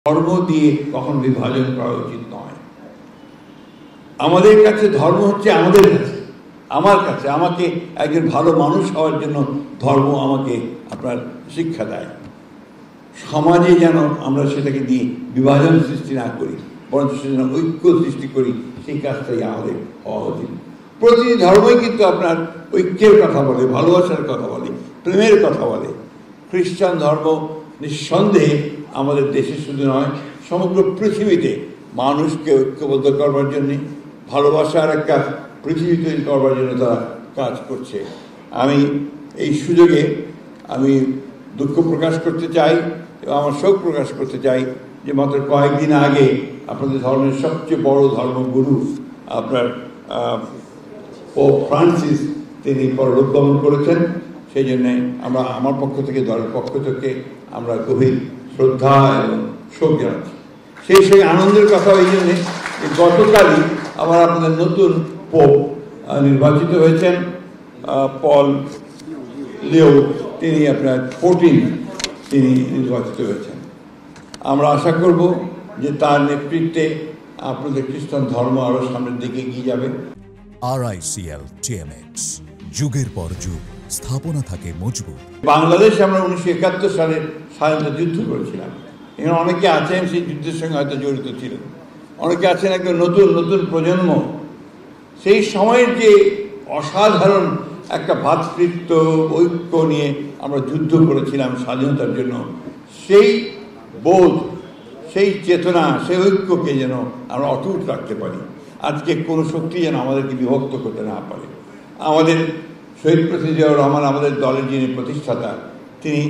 ধর্ম দিয়ে কখন বিভাজন করা উচিত নয়। আমাদের কাছে ধর্ম হচ্ছে আমাদের কাছে, আমার কাছে, আমাকে একজন ভালো মানুষ হওয়ার জন্য ধর্ম আমাকে আপনার শিক্ষা দেয়। সমাজে যেন আমরা সেটাকে দিয়ে বিভাজন সৃষ্টি না করি, বরঞ্চ সেজন্য ঐক্য সৃষ্টি করি, সেই কাজটাই আমাদের হওয়া উচিত। প্রতিটি ধর্মই কিন্তু আপনার ঐক্যের কথা বলে, ভালোবাসার কথা বলে, প্রেমের কথা বলে। খ্রিস্টান ধর্ম নিঃসন্দেহে আমাদের দেশে শুধু নয়, সমগ্র পৃথিবীতে মানুষকে ঐক্যবদ্ধ করবার জন্যে, ভালোবাসার একটা পৃথিবী তৈরি করবার জন্য তারা কাজ করছে। আমি এই সুযোগে আমি দুঃখ প্রকাশ করতে চাই এবং আমার শোক প্রকাশ করতে চাই যে মাত্র কয়েকদিন আগে আপনাদের ধর্মের সবচেয়ে বড় ধর্মগুরু আপনার পোপ ফ্রান্সিস তিনি পরলোক গমন করেছেন। সেই জন্যে আমরা আমার পক্ষ থেকে, দলের পক্ষ থেকে আমরা গভীর শ্রদ্ধা এবং শোক জানাচ্ছি। সেই সঙ্গে আনন্দের কথা এই জন্যে গতকালই আবার আপনাদের নতুন পোপ নির্বাচিত হয়েছেন, পল লিও, তিনি আপনার 14 তিনি নির্বাচিত হয়েছেন। আমরা আশা করব যে তার নেতৃত্বে আপনাদের খ্রিস্টান ধর্ম আরও সামনের দিকে এগিয়ে যাবে। RICL TMX, যুগের পর যুগ স্থাপনা থাকে মজবুত। বাংলাদেশে আমরা 1971 সালের স্বাধীনতা যুদ্ধ করেছিলাম। এখানে অনেকে আছেন সেই যুদ্ধের সঙ্গে হয়তো জড়িত ছিলেন, অনেকে আছেন একদম নতুন নতুন প্রজন্ম। সেই সময়ের যে অসাধারণ একটা ভ্রাতৃত্ব ঐক্য নিয়ে আমরা যুদ্ধ করেছিলাম স্বাধীনতার জন্য, সেই বোধ, সেই চেতনা, সেই ঐক্যকে যেন আমরা অটুট রাখতে পারি। আজকে কোনো শক্তি যেন আমাদেরকে বিভক্ত করতে না পারে। আমাদের শহীদ প্রেসিডেন্ট জিয়াউর রহমান, আমাদের দলের যিনি প্রতিষ্ঠাতা, তিনি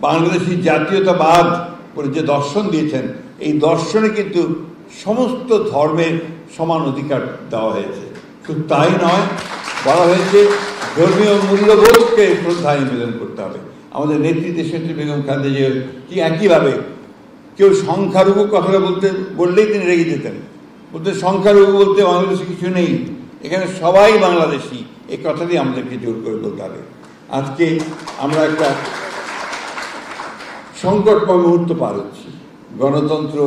বাংলাদেশি জাতীয়তাবাদ করে যে দর্শন দিয়েছেন, এই দর্শনে কিন্তু সমস্ত ধর্মের সমান অধিকার দেওয়া হয়েছে। শুধু তাই নয়, বলা হয়েছে ধর্মীয় মূল্যবোধকে শ্রদ্ধা নিবেদন করতে হবে। আমাদের নেত্রী দেশনেত্রী বেগম খালেদা জিয়া কি একইভাবে, কেউ সংখ্যালঘু কথাটা বললেই তিনি রেগে যেতেন, বলতে সংখ্যালঘু বলতে বাংলাদেশে কিছু নেই, এখানে সবাই বাংলাদেশি, এই কথাটি আমাদেরকে জোর করে বলতে হবে। আজকে আমরা একটা সংকটময় মুহূর্ত পার হচ্ছি। গণতন্ত্র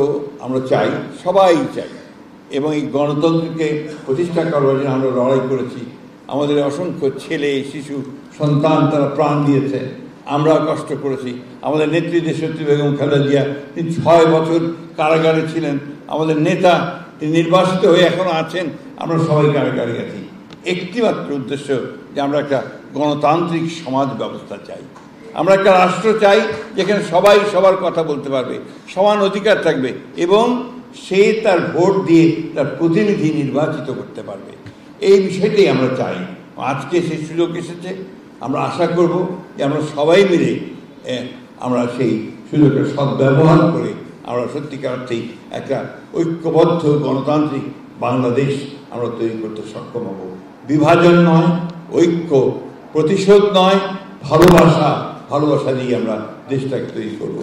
আমরা চাই, সবাই চাই, এবং এই গণতন্ত্রকে প্রতিষ্ঠা করবার জন্য আমরা লড়াই করেছি। আমাদের অসংখ্য ছেলে, শিশু, সন্তান তারা প্রাণ দিয়েছে, আমরা কষ্ট করেছি। আমাদের নেত্রী দেশনেত্রী বেগম খালেদা জিয়া, তিনি 6 বছর কারাগারে ছিলেন। আমাদের নেতা, তিনি নির্বাসিত হয়ে এখনও আছেন, আমরা সবাই কারাগারে আছি। একটিমাত্র উদ্দেশ্য যে আমরা একটা গণতান্ত্রিক সমাজ ব্যবস্থা চাই, আমরা একটা রাষ্ট্র চাই যেখানে সবাই সবার কথা বলতে পারবে, সমান অধিকার থাকবে, এবং সে তার ভোট দিয়ে তার প্রতিনিধি নির্বাচিত করতে পারবে। এই বিষয়টাই আমরা চাই। আজকে সেই সুযোগ এসেছে, আমরা আশা করব যে আমরা সবাই মিলে আমরা সেই সুযোগের সদ্ব্যবহার করে আমরা সত্যিকার অর্থেই একটা ঐক্যবদ্ধ গণতান্ত্রিক বাংলাদেশ আমরা তৈরি করতে সক্ষম হব। বিভাজন নয়, ঐক্য, প্রতিশোধ নয়, ভালোবাসা দিয়ে আমরা দেশটাকে তৈরি করব।